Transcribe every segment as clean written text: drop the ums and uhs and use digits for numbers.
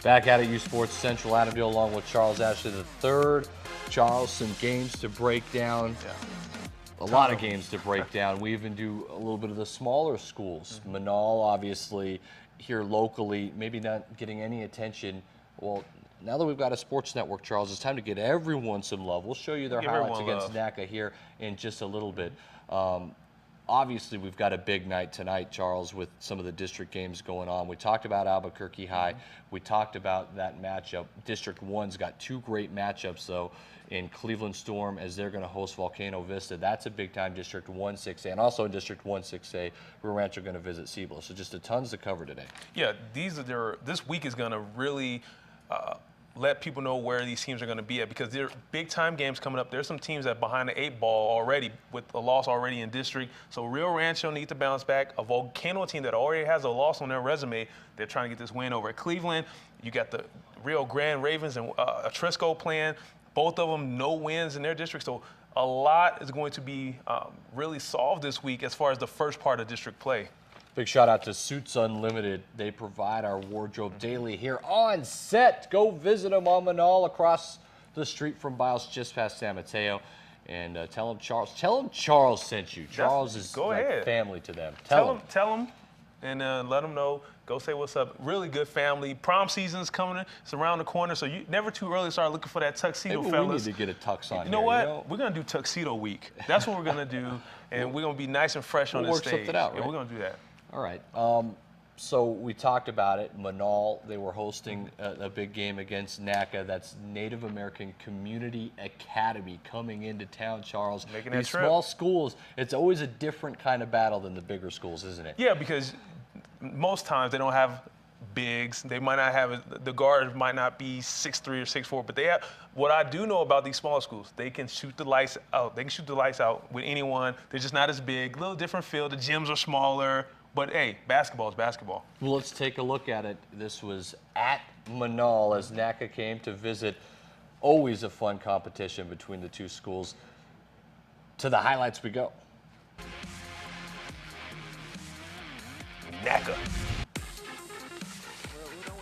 Back at it, uSports Central Adamdale along with Charles Ashley III. Charles, some games to break down. Yeah. A lot of games to break down. We even do a little bit of the smaller schools. Manal, obviously, here locally, maybe not getting any attention. Well, now that we've got a sports network, Charles, it's time to get everyone some love. We'll show you their highlights against NACA here in just a little bit. Obviously, we've got a big night tonight, Charles, with some of the district games going on. We talked about Albuquerque High. We talked about that matchup. District 1's got two great matchups, though, in Cleveland Storm as they're going to host Volcano Vista. That's a big-time District 1 6A. And also in District 1 6A, Rio Rancho going to visit Cibola. So just a tons to cover today. Yeah, this week is going to really let people know where these teams are going to be at, because there are big-time games coming up. There's some teams that are behind the 8 ball already with a loss already in district. So Rio Rancho needs to bounce back. A Volcano team that already has a loss on their resume, they're trying to get this win over at Cleveland. You got the Rio Grande Ravens and Atrisco playing. Both of them no wins in their district. So a lot is going to be really solved this week as far as the first part of district play. Big shout out to Suits Unlimited. They provide our wardrobe daily here on set. Go visit them on Manal across the street from Biles, just past San Mateo. And tell them Charles sent you. Charles is like family to them. Tell them and let them know. Go say what's up. Really good family. Prom season's coming in. It's around the corner, so you never too early to start looking for that tuxedo, Maybe fellas. We need to get a tux on. You know what? We're gonna do tuxedo week. That's what we're gonna do, and we're gonna be nice and fresh on the stage. Work something out, right? Yeah, we're gonna do that. All right. So we talked about it. Manal, they were hosting a big game against NACA. That's Native American Community Academy coming into town, Charles. Making that These trip. small schools, it's always a different kind of battle than the bigger schools, isn't it? Yeah, because most times they don't have bigs. They might not have the guard might not be 6'3" or 6'4", but they have. What I do know about these small schools, they can shoot the lights out. They can shoot the lights out with anyone. They're just not as big. A little different field. The gyms are smaller. But hey, basketball is basketball. Well, let's take a look at it. This was at Manal as NACA came to visit. Always a fun competition between the two schools. To the highlights we go. NACA.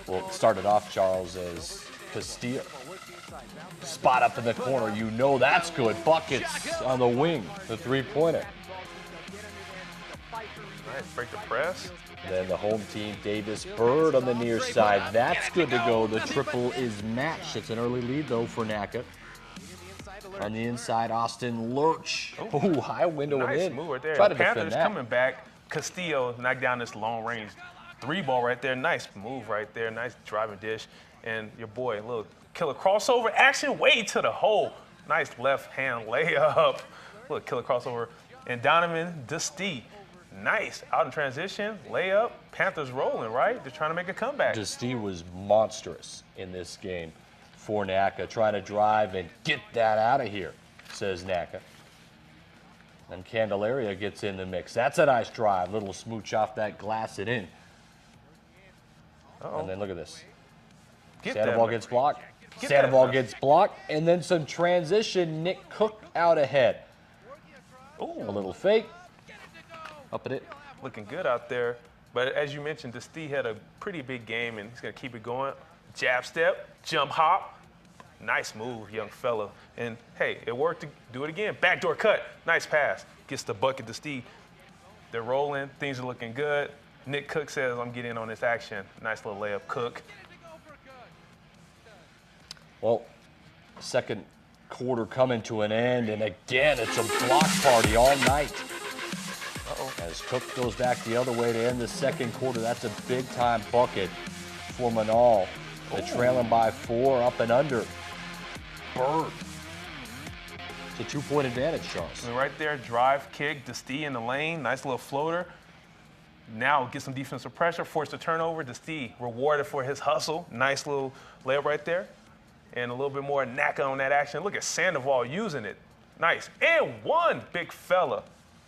Well, it started off, Charles, as Castillo. Spot up in the corner. You know that's good. Buckets on the wing. The three-pointer. Nice, break the press. Then the home team, Davis Bird on the near side. That's good to go. The triple is matched. It's an early lead, though, for NACA. On the inside, Austin Lurch. Oh, high window nice and in. Move right there. Try The to defend Panthers that. coming back. Castillo knocked down this long range 3-ball right there. Nice move right there. Nice driving dish. And your boy, a little killer crossover action way to the hole. Nice left hand layup. Little killer crossover. And Donovan Dusty. Nice. Out in transition, layup. Panthers rolling, right? They're trying to make a comeback. Dusty was monstrous in this game for NACA, trying to drive and get that out of here, says NACA. And Candelaria gets in the mix. That's a nice drive. Little smooch off that glass and in. And then look at this. Sandoval gets blocked. Sandoval gets blocked. And then some transition. Nick Cook out ahead. Ooh. A little fake. Up at it. Looking good out there. But as you mentioned, Dusty had a pretty big game, and he's going to keep it going. Jab step, jump hop. Nice move, young fella. And, hey, it worked to do it again. Backdoor cut. Nice pass. Gets the bucket to Steve. They're rolling. Things are looking good. Nick Cook says, I'm getting in on this action. Nice little layup, Cook. Well, second quarter coming to an end, and again, it's a block party all night. As Cook goes back the other way to end the second quarter. That's a big-time bucket for Manal. They're trailing by 4, up and under. Bird. It's a 2-point advantage, Charles. And right there, drive, kick, Dusty in the lane. Nice little floater. Now get some defensive pressure, force the turnover. Dusty rewarded for his hustle. Nice little layup right there. And a little bit more NACA on that action. Look at Sandoval using it. Nice. And one, big fella.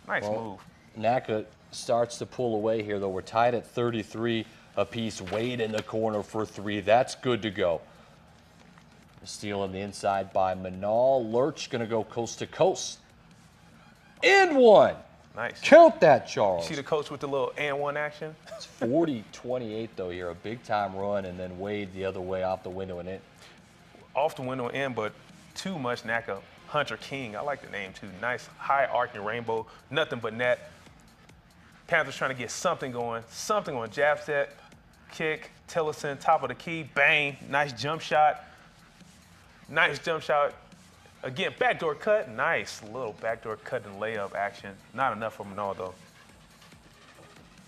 Nice move. NACA starts to pull away here, though. We're tied at 33 apiece. Wade in the corner for 3. That's good to go. Steal on the inside by Manal. Lurch going to go coast to coast. And one. Nice. Count that, Charles. See the coach with the little and one action? It's 40-28 though here, a big time run, and then Wade the other way off the window and in. Off the window in, but too much Naka. Hunter King, I like the name too. Nice high arcing rainbow, nothing but net. Panthers trying to get something going. Jab step, kick, Tillerson, top of the key, bang, nice jump shot. Again, backdoor cut, nice little backdoor cut and layup action. Not enough for Manal though.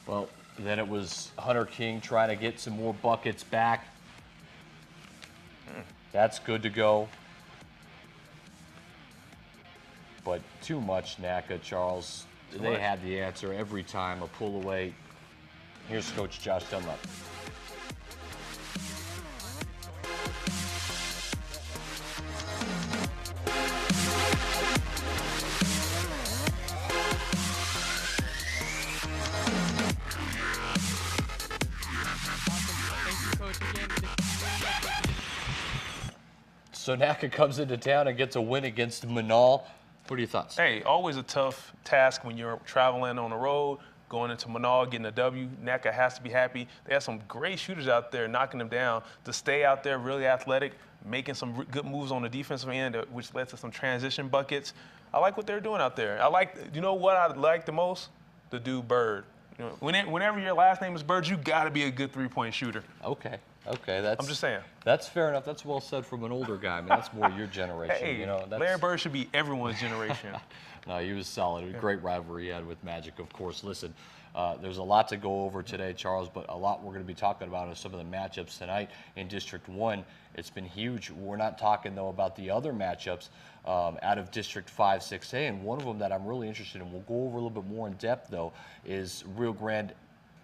Well, then it was Hunter King trying to get some more buckets back. That's good to go. But too much NACA, Charles. They had the answer every time, a pull away. Here's Coach Josh Dunlap. So NACA comes into town and gets a win against Manal. What are your thoughts? Hey, always a tough task when you're traveling on the road, going into Manal, getting a W. NACA has to be happy. They have some great shooters out there knocking them down. To stay out there, really athletic, making some good moves on the defensive end, which led to some transition buckets. I like what they're doing out there. You know what I like the most? The dude Bird. You know, whenever your last name is Bird, you got to be a good three-point shooter. Okay, I'm just saying. That's fair enough. That's well said from an older guy. I mean, that's more your generation. Hey, you know, Larry Bird should be everyone's generation. No, he was solid. A great rivalry he had with Magic, of course. Listen, there's a lot to go over today, Charles, but a lot we're going to be talking about are some of the matchups tonight in District 1. It's been huge. We're not talking, though, about the other matchups out of District 5, 6A, and one of them that I'm really interested in, we'll go over a little bit more in depth, though, is Rio Grande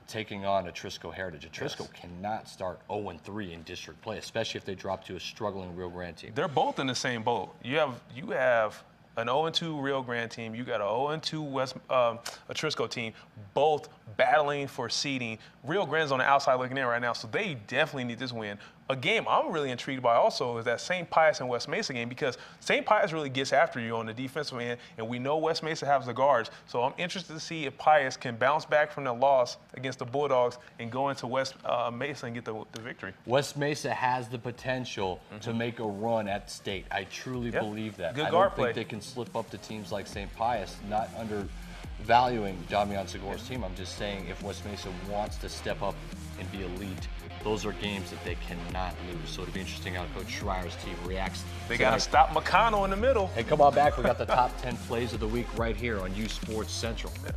taking on Atrisco Heritage. Atrisco cannot start 0-3 in district play, especially if they drop to a struggling Rio Grande team. They're both in the same boat. You have an 0-2 Rio Grande team. You got an 0-2 Atrisco team, both battling for seeding. Rio Grande's on the outside looking in right now, so they definitely need this win. A game I'm really intrigued by also is that St. Pius and West Mesa game, because St. Pius really gets after you on the defensive end, and we know West Mesa has the guards. So I'm interested to see if Pius can bounce back from the loss against the Bulldogs and go into West Mesa and get the victory. West Mesa has the potential to make a run at state. I truly believe that. Good I guard don't think play. they can slip up to teams like St. Pius, not undervaluing Damian Segura's team. I'm just saying if West Mesa wants to step up and be elite, those are games that they cannot lose. So it'll be interesting how Coach Schreier's team reacts. They got to stop McConnell in the middle. Hey, come on back. We got the top 10 plays of the week right here on uSports Central. Yeah.